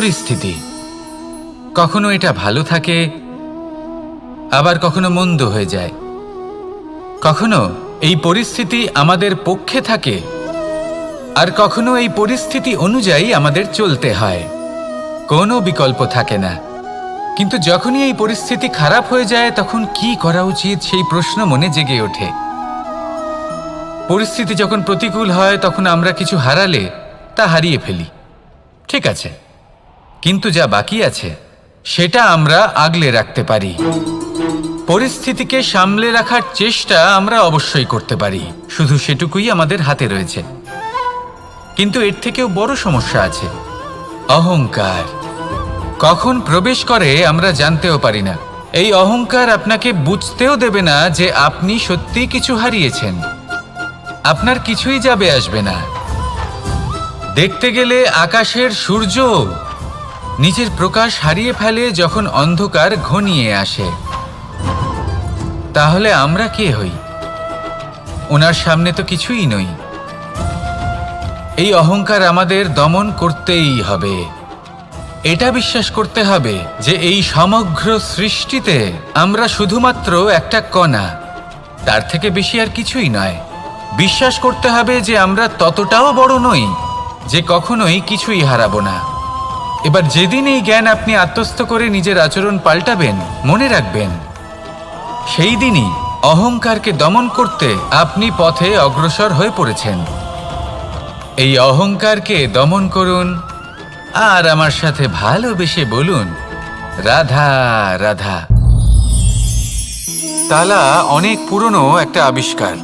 পরিস্থিতি। কখনো এটা ভালো থাকে, আবার কখনো মন্দ হয়ে যায়। কখনো এই পরিস্থিতি আমাদের পক্ষে থাকে, আর কখনো এই পরিস্থিতি অনুযায়ী আমাদের চলতে হয়। কোনো বিকল্প থাকে না। কিন্তু যখনই এই পরিস্থিতি খারাপ হয়ে যায়, তখন কি করা উচিত সেই প্রশ্ন মনে জেগে ওঠে। পরিস্থিতি যখন প্রতিকূল হয়, তখন আমরা কিছু হারালে তা হারিয়ে ফেলি, ঠিক আছে, কিন্তু যা বাকি আছে সেটা আমরা আগলে রাখতে পারি। পরিস্থিতিকে সামলে রাখার চেষ্টা আমরা অবশ্যই করতে পারি, শুধু সেটুকুই আমাদের হাতে রয়েছে। কিন্তু এর থেকেও বড় সমস্যা আছে, অহংকার। কখন প্রবেশ করে আমরা জানতেও পারি না। এই অহংকার আপনাকে বুঝতেও দেবে না যে আপনি সত্যি কিছু হারিয়েছেন। আপনার কিছুই যাবে আসবে না। দেখতে গেলে আকাশের সূর্য নিজের প্রকাশ হারিয়ে ফেলে যখন অন্ধকার ঘনিয়ে আসে। তাহলে আমরা কে হই? ওনার সামনে তো কিছুই নই। এই অহংকার আমাদের দমন করতেই হবে। এটা বিশ্বাস করতে হবে যে এই সমগ্র সৃষ্টিতে আমরা শুধুমাত্র একটা কণা, তার থেকে বেশি আর কিছুই নয়। বিশ্বাস করতে হবে যে আমরা ততটাও বড় নই যে কখনোই কিছুই হারাবো না। এবার যেদিন এই জ্ঞান আপনি আত্মস্থ করে নিজের আচরণ পাল্টাবেন, মনে রাখবেন সেই দিনই অহংকারকে দমন করতে আপনি পথে অগ্রসর হয়ে পড়েছেন। এই অহংকারকে দমন করুন আর আমার সাথে ভালোবেসে বলুন, রাধা রাধা। তালা অনেক পুরনো একটা আবিষ্কার।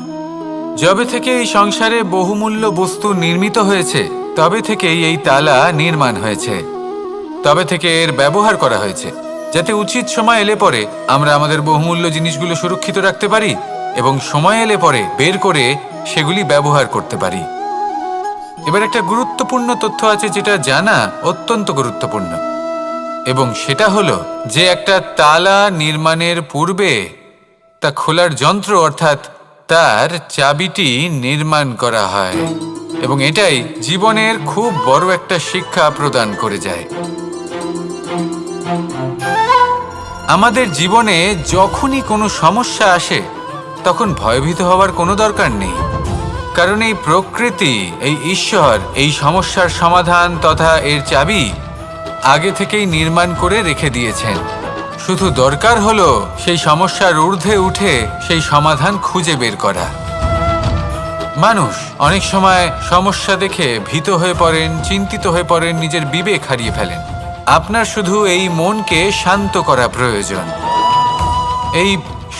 যবে থেকে এই সংসারে বহুমূল্য বস্তু নির্মিত হয়েছে, তবে থেকেই এই তালা নির্মাণ হয়েছে। তবে থেকে এর ব্যবহার করা হয়েছে, যাতে উচিত সময় এলে পরে আমরা আমাদের বহুমূল্য জিনিসগুলো সুরক্ষিত রাখতে পারি এবং সময় এলে পরে বের করে সেগুলি ব্যবহার করতে পারি। এবার একটা গুরুত্বপূর্ণ তথ্য আছে যেটা জানা অত্যন্ত গুরুত্বপূর্ণ, এবং সেটা হলো যে একটা তালা নির্মাণের পূর্বে তা খোলার যন্ত্র অর্থাৎ তার চাবিটি নির্মাণ করা হয়, এবং এটাই জীবনের খুব বড় একটা শিক্ষা প্রদান করে যায়। আমাদের জীবনে যখনই কোনো সমস্যা আসে, তখন ভয়ভীত হওয়ার কোনো দরকার নেই, কারণ এই প্রকৃতি, এই ঈশ্বর এই সমস্যার সমাধান তথা এর চাবি আগে থেকেই নির্মাণ করে রেখে দিয়েছেন। শুধু দরকার হলো সেই সমস্যার ঊর্ধ্বে উঠে সেই সমাধান খুঁজে বের করা। মানুষ অনেক সময় সমস্যা দেখে ভীত হয়ে পড়েন, চিন্তিত হয়ে পড়েন, নিজের বিবেক হারিয়ে ফেলেন। আপনার শুধু এই মনকে শান্ত করা প্রয়োজন। এই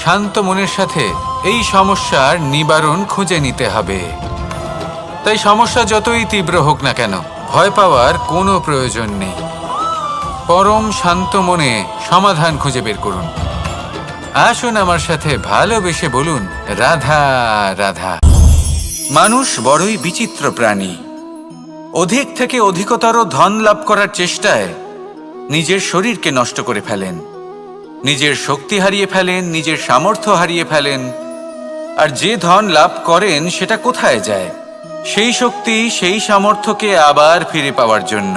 শান্ত মনের সাথে এই সমস্যার নিবারণ খুঁজে নিতে হবে। তাই সমস্যা যতই তীব্র হোক না কেন, ভয় পাওয়ার কোনো প্রয়োজন নেই। পরম শান্ত মনে সমাধান খুঁজে বের করুন। আসুন আমার সাথে ভালোবেসে বলুন, রাধা রাধা। মানুষ বড়ই বিচিত্র প্রাণী। অধিক থেকে অধিকতর ধন লাভ করার চেষ্টায় নিজের শরীরকে নষ্ট করে ফেলেন, নিজের শক্তি হারিয়ে ফেলেন, নিজের সামর্থ্য হারিয়ে ফেলেন। আর যে ধন লাভ করেন সেটা কোথায় যায়? সেই শক্তি, সেই সামর্থ্যকে আবার ফিরে পাওয়ার জন্য।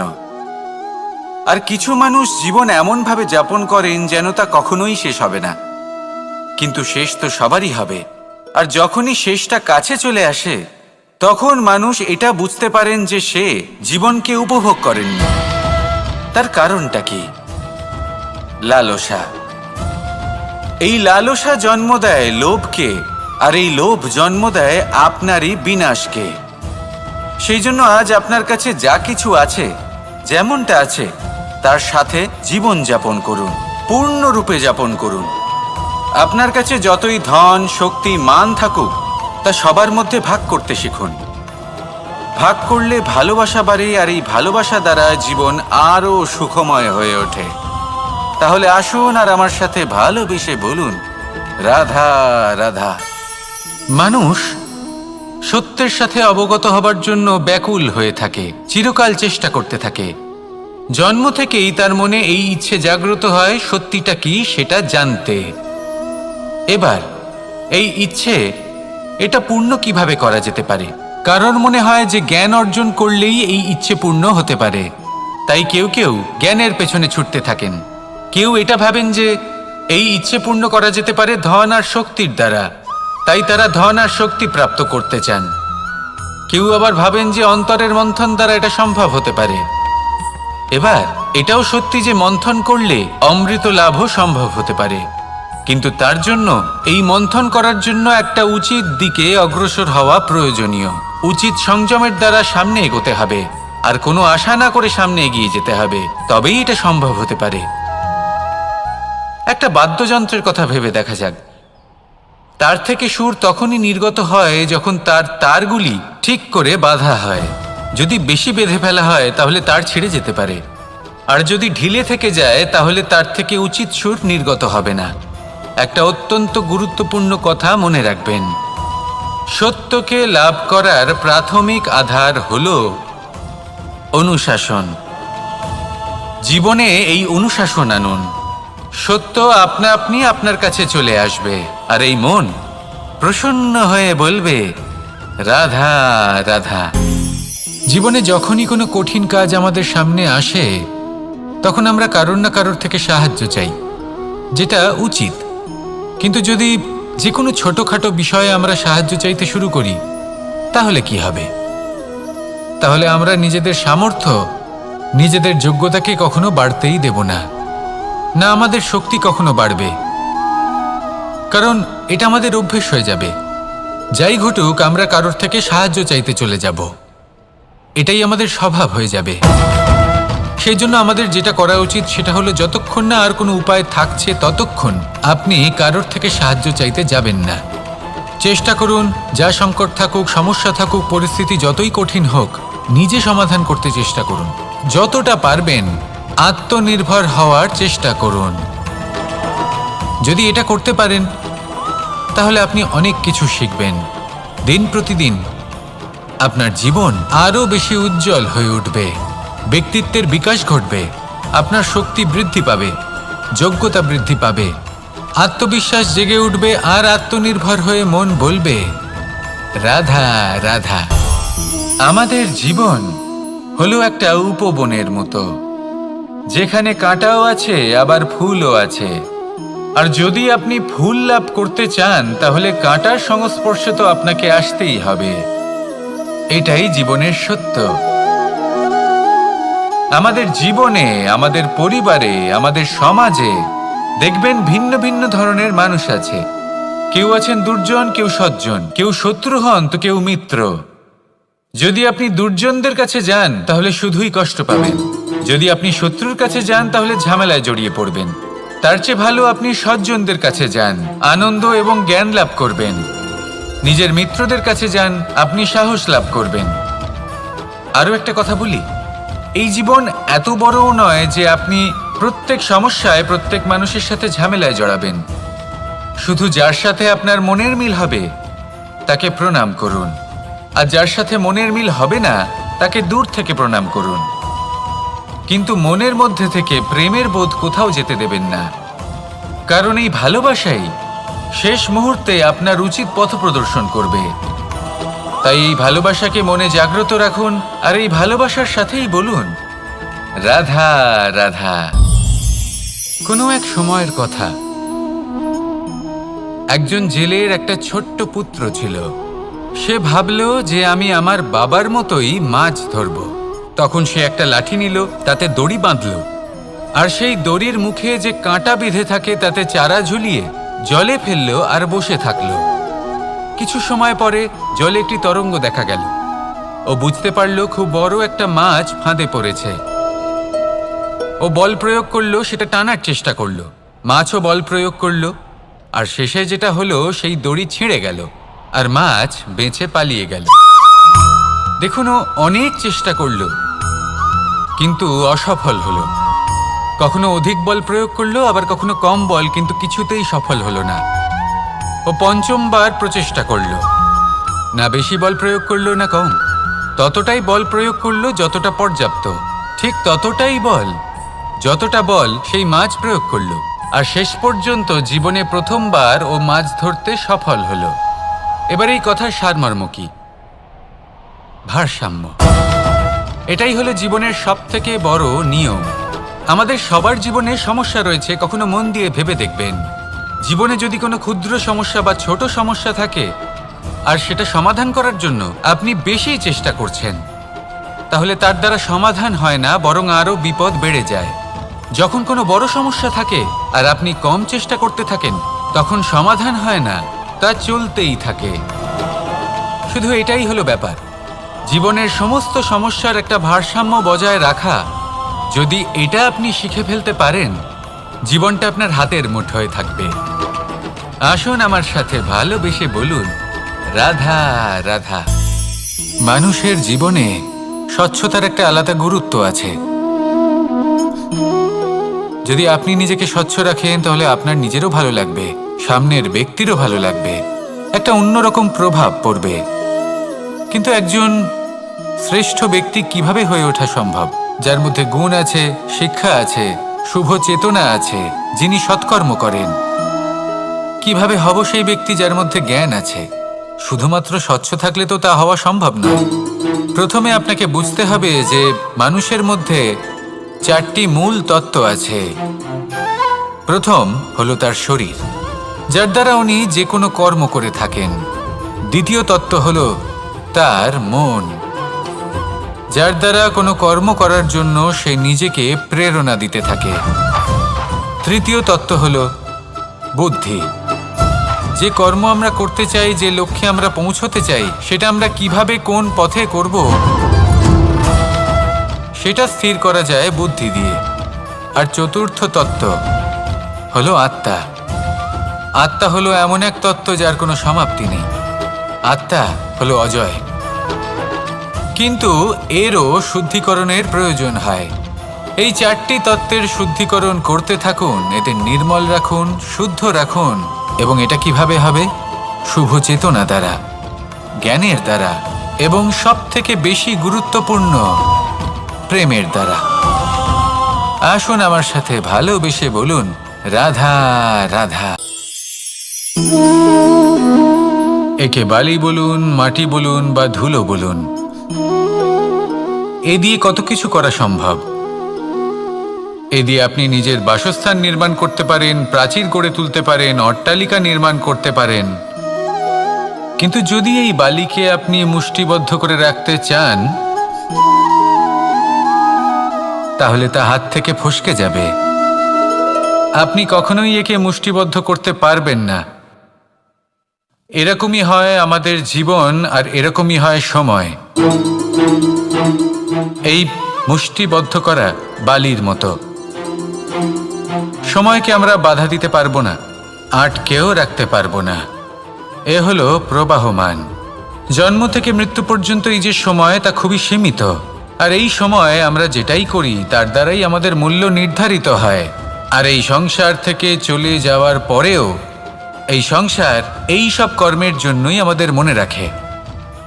আর কিছু মানুষ জীবন এমনভাবে যাপন করেন যেন তা কখনোই শেষ হবে না, কিন্তু শেষ তো সবারই হবে। আর যখনই শেষটা কাছে চলে আসে, তখন মানুষ এটা বুঝতে পারেন যে সে জীবনকে উপভোগ করেননি। তার কারণটা কি? লালসা। এই লালসা জন্ম দেয় লোভকে, আর এই লোভ জন্ম দেয় আপনারই বিনাশকে। সেই জন্য আজ আপনার কাছে যা কিছু আছে, যেমনটা আছে তার সাথে জীবন যাপন করুন, পূর্ণরূপে যাপন করুন। আপনার কাছে যতই ধন, শক্তি, মান থাকুক, তা সবার মধ্যে ভাগ করতে শিখুন। ভাগ করলে ভালোবাসা বাড়ে, আর এই ভালোবাসা দ্বারা জীবন আরও সুখময় হয়ে ওঠে। তাহলে আসুন আর আমার সাথে ভালোবেসে বলুন, রাধা রাধা। মানুষ সত্যের সাথে অবগত হবার জন্য ব্যাকুল হয়ে থাকে, চিরকাল চেষ্টা করতে থাকে। জন্ম থেকেই তার মনে এই ইচ্ছে জাগ্রত হয় সত্যিটা কি সেটা জানতে। এবার এই ইচ্ছে, এটা পূর্ণ কিভাবে করা যেতে পারে? কারণ মনে হয় যে জ্ঞান অর্জন করলেই এই ইচ্ছে পূর্ণ হতে পারে। তাই কেউ কেউ জ্ঞানের পেছনে ছুটতে থাকেন। কেউ এটা ভাবেন যে এই ইচ্ছে পূর্ণ করা যেতে পারে ধন আর শক্তির দ্বারা, তাই তারা ধন আর শক্তি প্রাপ্ত করতে চান। কেউ আবার ভাবেন যে অন্তরের মন্থন দ্বারা এটা সম্ভব হতে পারে। এবার এটাও সত্যি যে মন্থন করলে অমৃত লাভও সম্ভব হতে পারে, কিন্তু তার জন্য এই মন্থন করার জন্য একটা উচিত দিকে অগ্রসর হওয়া প্রয়োজনীয়। উচিত সংযমের দ্বারা সামনে এগোতে হবে, আর কোনো আশা না করে সামনে এগিয়ে যেতে হবে, তবেই এটা সম্ভব হতে পারে। একটা বাদ্যযন্ত্রের কথা ভেবে দেখা যাক। তার থেকে সুর তখনই নির্গত হয় যখন তার তারগুলি ঠিক করে বাঁধা হয়। যদি বেশি বেঁধে ফেলা হয় তাহলে তার ছিঁড়ে যেতে পারে, আর যদি ঢিলে থেকে যায় তাহলে তার থেকে উচিত সুর নির্গত হবে না। একটা অত্যন্ত গুরুত্বপূর্ণ কথা মনে রাখবেন, সত্যকে লাভ করার প্রাথমিক আধার হল অনুশাসন। জীবনে এই অনুশাসন আনুন, সত্য আপনা আপনি আপনার কাছে চলে আসবে, আর এই মন প্রসন্ন হয়ে বলবে রাধা রাধা। জীবনে যখনই কোনো কঠিন কাজ আমাদের সামনে আসে তখন আমরা কারোর না কারোর থেকে সাহায্য চাই, যেটা উচিত। কিন্তু যদি যে কোনো ছোটখাটো বিষয়ে আমরা সাহায্য চাইতে শুরু করি তাহলে কি হবে? তাহলে আমরা নিজেদের সামর্থ্য, নিজেদের যোগ্যতাকে কখনো বাড়তেই দেব না, না আমাদের শক্তি কখনো বাড়বে, কারণ এটা আমাদের অভ্যেস হয়ে যাবে। যাই ঘটুক আমরা কারোর থেকে সাহায্য চাইতে চলে যাব, এটাই আমাদের স্বভাব হয়ে যাবে। সেই জন্য আমাদের যেটা করা উচিত সেটা হলো যতক্ষণ না আর কোনো উপায় থাকছে ততক্ষণ আপনি কারোর থেকে সাহায্য চাইতে যাবেন না। চেষ্টা করুন, যা সংকট থাকুক, সমস্যা থাকুক, পরিস্থিতি যতই কঠিন হোক, নিজে সমাধান করতে চেষ্টা করুন। যতটা পারবেন আত্মনির্ভর হওয়ার চেষ্টা করুন। যদি এটা করতে পারেন তাহলে আপনি অনেক কিছু শিখবেন। দিন প্রতিদিন আপনার জীবন আরও বেশি উজ্জ্বল হয়ে উঠবে, ব্যক্তিত্বের বিকাশ ঘটবে, আপনার শক্তি বৃদ্ধি পাবে, যোগ্যতা বৃদ্ধি পাবে, আত্মবিশ্বাস জেগে উঠবে, আর আত্মনির্ভর হয়ে মন বলবে রাধা রাধা। আমাদের জীবন হলো একটা উপবনের মতো, যেখানে কাঁটাও আছে আবার ফুলও আছে। আর যদি আপনি ফুল লাভ করতে চান তাহলে কাঁটার সংস্পর্শে তো আপনাকে আসতেই হবে। এটাই জীবনের সত্য। আমাদের জীবনে, আমাদের পরিবারে, আমাদের সমাজে দেখবেন ভিন্ন ভিন্ন ধরনের মানুষ আছে। কেউ আছেন দুর্জন, কেউ সজ্জন, কেউ শত্রু হন তো কেউ মিত্র। যদি আপনি দুর্জনদের কাছে যান তাহলে শুধুই কষ্ট পাবেন, যদি আপনি শত্রুর কাছে যান তাহলে ঝামেলায় জড়িয়ে পড়বেন। তার চেয়ে ভালো আপনি সজ্জনদের কাছে যান, আনন্দ এবং জ্ঞান লাভ করবেন। নিজের মিত্রদের কাছে যান, আপনি সাহস লাভ করবেন। আরও একটা কথা বলি, এই জীবন এত বড়ও নয় যে আপনি প্রত্যেক সমস্যায় প্রত্যেক মানুষের সাথে ঝামেলায় জড়াবেন। শুধু যার সাথে আপনার মনের মিল হবে তাকে প্রণাম করুন, আর যার সাথে মনের মিল হবে না তাকে দূর থেকে প্রণাম করুন। কিন্তু মনের মধ্যে থেকে প্রেমের বোধ কোথাও যেতে দেবেন না, কারণ এই ভালোবাসাই শেষ মুহূর্তে আপনার উচিত পথ প্রদর্শন করবে। তাই এই ভালোবাসাকে মনে জাগ্রত রাখুন, আর এই ভালোবাসার সাথেই বলুন রাধা রাধা। কোনো এক সময়ের কথা, একজন জেলের একটা ছোট্ট পুত্র ছিল। সে ভাবল যে আমি আমার বাবার মতোই মাছ ধরব। তখন সে একটা লাঠি নিল, তাতে দড়ি বাঁধল, আর সেই দড়ির মুখে যে কাঁটা বিঁধে থাকে তাতে চারা ঝুলিয়ে জলে ফেলল আর বসে থাকল। কিছু সময় পরে জলে একটি তরঙ্গ দেখা গেল। ও বুঝতে পারল খুব বড় একটা মাছ ফাঁদে পড়েছে। ও বল প্রয়োগ করলো, সেটা টানার চেষ্টা করলো, মাছও বল প্রয়োগ করলো, আর শেষে যেটা হলো সেই দড়ি ছিঁড়ে গেল আর মাছ বেঁচে পালিয়ে গেল। দেখুন, ও অনেক চেষ্টা করলো কিন্তু অসফল হলো। কখনো অধিক বল প্রয়োগ করলো, আবার কখনো কম বল, কিন্তু কিছুতেই সফল হলো না। ও পঞ্চমবার প্রচেষ্টা করলো, না বেশি বল প্রয়োগ করলো না কম, ততটাই বল প্রয়োগ করলো যতটা পর্যাপ্ত, ঠিক ততটাই বল, যতটা বল সেই মাছ প্রয়োগ করলো, আর শেষ পর্যন্ত জীবনে প্রথমবার ও মাছ ধরতে সফল হলো। এবার এই কথার সারমর্ম কি? ভারসাম্য। এটাই হলো জীবনের সবথেকে বড় নিয়ম। আমাদের সবার জীবনে সমস্যা রয়েছে, কখনো মন দিয়ে ভেবে দেখবেন। জীবনে যদি কোনো ক্ষুদ্র সমস্যা বা ছোট সমস্যা থাকে আর সেটা সমাধান করার জন্য আপনি বেশি চেষ্টা করছেন, তাহলে তার দ্বারা সমাধান হয় না, বরং আরও বিপদ বেড়ে যায়। যখন কোনো বড় সমস্যা থাকে আর আপনি কম চেষ্টা করতে থাকেন, তখন সমাধান হয় না, তা চলতেই থাকে। শুধু এটাই হলো ব্যাপার। জীবনের সমস্ত সমস্যার একটা ভারসাম্য বজায় রাখা, যদি এটা আপনি শিখে ফেলতে পারেন, জীবনটা আপনার হাতের মুঠোয় থাকবে। আসুন আমার সাথে ভালোবেসে বলুন, রাধা রাধা। মানুষের জীবনে স্বচ্ছতার একটা আলাদা গুরুত্ব আছে। যদি আপনি নিজেকে স্বচ্ছ রাখেন, তাহলে আপনার নিজেরও ভালো লাগবে, সামনের ব্যক্তিরও ভালো লাগবে, একটা অন্যরকম প্রভাব পড়বে। কিন্তু একজন শ্রেষ্ঠ ব্যক্তি কিভাবে হয়ে ওঠা সম্ভব? যার মধ্যে গুণ আছে, শিক্ষা আছে, শুভ চেতনা আছে, যিনি সৎকর্ম করেন। কিভাবে হব সেই ব্যক্তি যার মধ্যে জ্ঞান আছে? শুধুমাত্র স্বচ্ছ থাকলে তো তা হওয়া সম্ভব নয়। প্রথমে আপনাকে বুঝতে হবে যে মানুষের মধ্যে 4টি মূল তত্ত্ব আছে। প্রথম হলো তার শরীর, যার দ্বারা উনি যে কোনো কর্ম করে থাকেন। দ্বিতীয় তত্ত্ব হলো তার মন, যার দ্বারা কোনো কর্ম করার জন্য সে নিজেকে প্রেরণা দিতে থাকে। তৃতীয় তত্ত্ব হলো বুদ্ধি, যে কর্ম আমরা করতে চাই, যে লক্ষ্যে আমরা পৌঁছতে চাই, সেটা আমরা কিভাবে কোন পথে করব সেটা স্থির করা যায় বুদ্ধি দিয়ে। আর চতুর্থ তত্ত্ব হলো আত্মা। আত্মা হলো এমন এক তত্ত্ব যার কোনো সমাপ্তি নেই। আত্মা হলো অজয়। কিন্তু এরও শুদ্ধিকরণের প্রয়োজন হয়। এই 4টি তত্ত্বের শুদ্ধিকরণ করতে থাকুন, এদের নির্মল রাখুন, শুদ্ধ রাখুন। এবং এটা কিভাবে হবে? শুভ চেতনা দ্বারা, জ্ঞানের দ্বারা, এবং সবথেকে বেশি গুরুত্বপূর্ণ প্রেমের দ্বারা। আসুন আমার সাথে ভালোবেসে বলুন, রাধা রাধা। একে বালি বলুন, মাটি বলুন বা ধুলো বলুন, এ দিয়ে কত কিছু করা সম্ভব। এ দিয়ে আপনি নিজের বাসস্থান নির্মাণ করতে পারেন, প্রাচীর গড়ে তুলতে পারেন, অট্টালিকা নির্মাণ করতে পারেন। কিন্তু যদি এই বালিকে আপনি মুষ্টিবদ্ধ করে রাখতে চান, তাহলে তা হাত থেকে ফসকে যাবে। আপনি কখনোই একে মুষ্টিবদ্ধ করতে পারবেন না। এরকমই হয় আমাদের জীবন, আর এরকমই হয় সময়। এই মুষ্টিবদ্ধ করা বালির মতো। সময়কে আমরা বাধা দিতে পারবো না, আটকেও রাখতে পারবো না। এ হলো প্রবাহমান। জন্ম থেকে মৃত্যু পর্যন্ত এই যে সময়, তা খুবই সীমিত। আর এই সময় আমরা যেটাই করি তার দ্বারাই আমাদের মূল্য নির্ধারিত হয়। আর এই সংসার থেকে চলে যাওয়ার পরেও এই সংসার এই সব কর্মের জন্যই আমাদের মনে রাখে।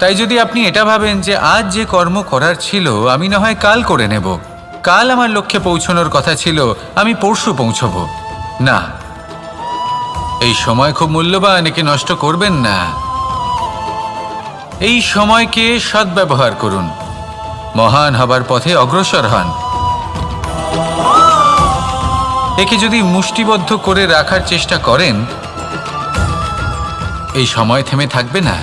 তাই যদি আপনি এটা ভাবেন যে আজ যে কর্ম করার ছিল আমি না হয় কাল করে নেব, কাল আমার লক্ষ্যে পৌঁছানোর কথা ছিল আমি পরশু পৌঁছব, না, এই সময় খুব মূল্যবান, একে নষ্ট করবেন না। এই সময়কে সদ্ব্যবহার করুন, মহান হবার পথে অগ্রসর হন। একে যদি মুষ্টিবদ্ধ করে রাখার চেষ্টা করেন, এই সময় থেমে থাকবে না।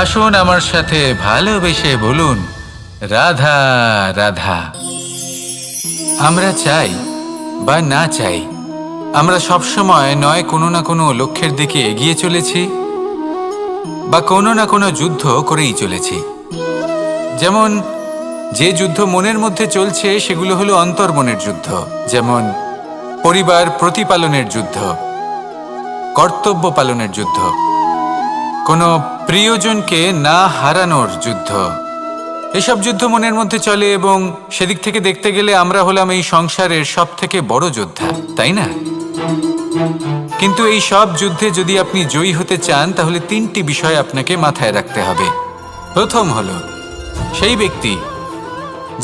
আসুন আমার সাথে ভালোবেসে বলুন, রাধা রাধা। আমরা চাই বা না চাই, আমরা সবসময় নয় কোনো না কোনো লক্ষ্যের দিকে এগিয়ে চলেছি বা কোনো না কোনো যুদ্ধ করেই চলেছি। যেমন যে যুদ্ধ মনের মধ্যে চলছে সেগুলো হলো অন্তর্মনের যুদ্ধ। যেমন পরিবার প্রতিপালনের যুদ্ধ, কর্তব্য পালনের যুদ্ধ, কোনো প্রিয়জনকে না হারানোর যুদ্ধ। এসব যুদ্ধ মনের মধ্যে চলে এবং সেদিক থেকে দেখতে গেলে আমরা হলাম এই সংসারের সবথেকে বড় যোদ্ধা, তাই না? কিন্তু এই সব যুদ্ধে যদি আপনি জয়ী হতে চান, তাহলে 3টি বিষয় আপনাকে মাথায় রাখতে হবে। প্রথম হলো সেই ব্যক্তি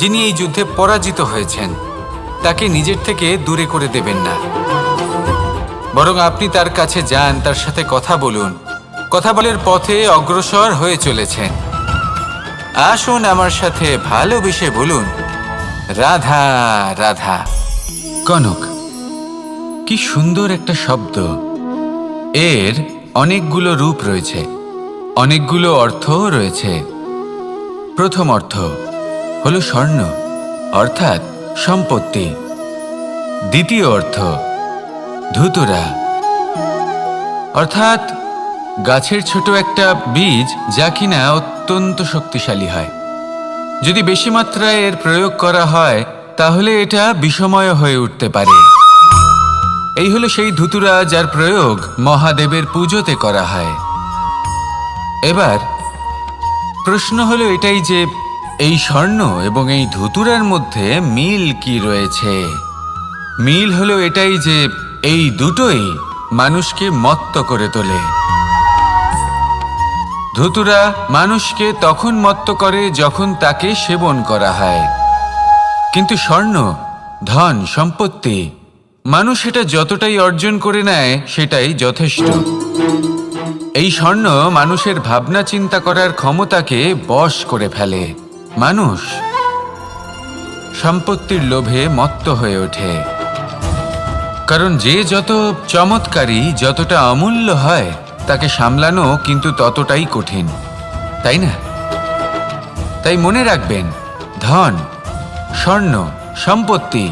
যিনি এই যুদ্ধে পরাজিত হয়েছেন তাকে নিজের থেকে দূরে করে দেবেন না, বরং আপনি তার কাছে যান, তার সাথে কথা বলুন, কথা বলার পথে অগ্রসর হয়ে চলেছেন। আসুন আমার সাথে ভালোবেসে বলুন, রাধা রাধা। কনক, কি সুন্দর একটা শব্দ। এর অনেকগুলো রূপ রয়েছে, অনেকগুলো অর্থও রয়েছে। প্রথম অর্থ হলো স্বর্ণ, অর্থাৎ সম্পত্তি। দ্বিতীয় অর্থ ধুতুরা, অর্থাৎ গাছের ছোট একটা বীজ, যা কিনা অত্যন্ত শক্তিশালী হয়। যদি বেশি মাত্রায় এর প্রয়োগ করা হয় তাহলে এটা বিষময় হয়ে উঠতে পারে। এই হলো সেই ধুতুরা যার প্রয়োগ মহাদেবের পুজোতে করা হয়। এবার প্রশ্ন হলো এটাই যে এই স্বর্ণ এবং এই ধুতুরার মধ্যে মিল কি রয়েছে। মিল হলো এটাই যে এই দুটোই মানুষকে মত্ত করে তোলে। ধুতুরা মানুষকে তখন মত্ত করে যখন তাকে সেবন করা হয়, কিন্তু স্বর্ণ, ধন, সম্পত্তি, মানুষ এটা যতটাই অর্জন করে নেয় সেটাই যথেষ্ট। এই স্বর্ণ মানুষের ভাবনা চিন্তা করার ক্ষমতাকে বশ করে ফেলে। মানুষ সম্পত্তির লোভে মত্ত হয়ে ওঠে, কারণ যে যত চমৎকারী, যতটা অমূল্য হয়, তাকে সামলানো কিন্তু ততটাই কঠিন, তাই না? তাই মনে রাখবেন, ধন, স্বর্ণ, সম্পত্তি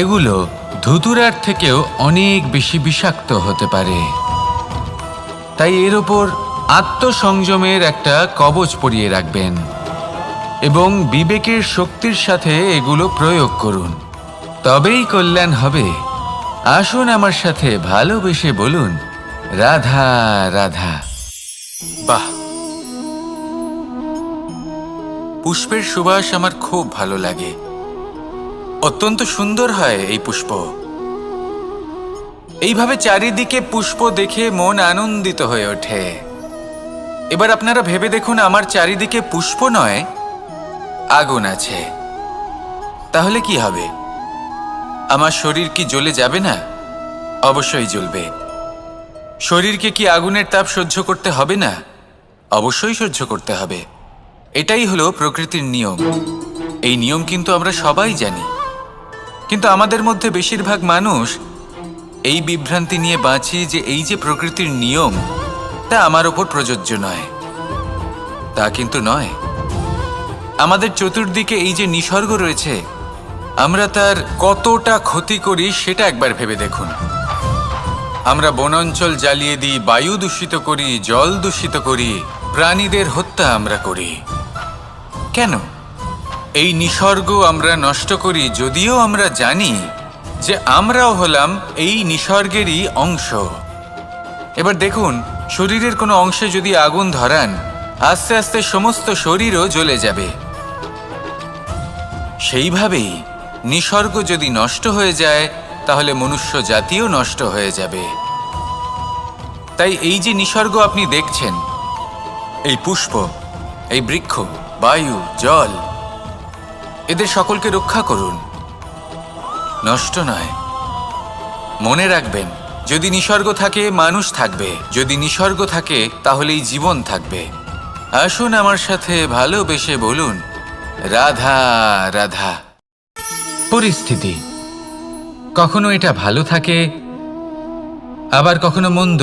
এগুলো ধুতুরার থেকেও অনেক বেশি বিষাক্ত হতে পারে। তাই এর ওপর আত্মসংযমের একটা কবচ পরিয়ে রাখবেন এবং বিবেকের শক্তির সাথে এগুলো প্রয়োগ করুন, তবেই কল্যাণ হবে। আসুন আমার সাথে ভালোবেসে বলুন, রাধা রাধা। বাহ, পুষ্পের সুবাস আমার খুব ভালো লাগে। অত্যন্ত সুন্দর হয় এই পুষ্প। এইভাবে চারিদিকে পুষ্প দেখে মন আনন্দিত হয়ে ওঠে। এবার আপনারা ভেবে দেখুন, আমার চারিদিকে পুষ্প নয়, আগুন আছে। তাহলে কি হবে? আমার শরীর কি জ্বলে যাবে না? অবশ্যই জ্বলবে। শরীরকে কি আগুনের তাপ সহ্য করতে হবে না? অবশ্যই সহ্য করতে হবে। এটাই হলো প্রকৃতির নিয়ম। এই নিয়ম কিন্তু আমরা সবাই জানি, কিন্তু আমাদের মধ্যে বেশিরভাগ মানুষ এই বিভ্রান্তি নিয়ে বাঁচি যে এই যে প্রকৃতির নিয়ম, তা আমার ওপর প্রযোজ্য নয়। তা কিন্তু নয়। আমাদের চতুর্দিকে এই যে নিসর্গ রয়েছে, আমরা তার কতটা ক্ষতি করি সেটা একবার ভেবে দেখুন। আমরা বনাঞ্চল জ্বালিয়ে দিই, বায়ু দূষিত করি, জল দূষিত করি, প্রাণীদের হত্যা আমরা করি। কেন? এই নিসর্গ আমরা নষ্ট করি, যদিও আমরা জানি যে আমরাও হলাম এই নিসর্গেরই অংশ। এবার দেখুন, শরীরের কোনো অংশে যদি আগুন ধরান, আস্তে আস্তে সমস্ত শরীরও জ্বলে যাবে। সেইভাবেই নিসর্গ যদি নষ্ট হয়ে যায়, তাহলে মনুষ্য জাতিও নষ্ট হয়ে যাবে। তাই এই যে নিসর্গ আপনি দেখছেন, এই পুষ্প, এই বৃক্ষ, বায়ু, জল, এদের সকলকে রক্ষা করুন, নষ্ট নয়। মনে রাখবেন, যদি নিসর্গ থাকে মানুষ থাকবে, যদি নিসর্গ থাকে তাহলেই জীবন থাকবে। আসুন আমার সাথে ভালোবেসে বলুন, রাধা রাধা। পরিস্থিতি কখনো এটা ভালো থাকে, আবার কখনো মন্দ।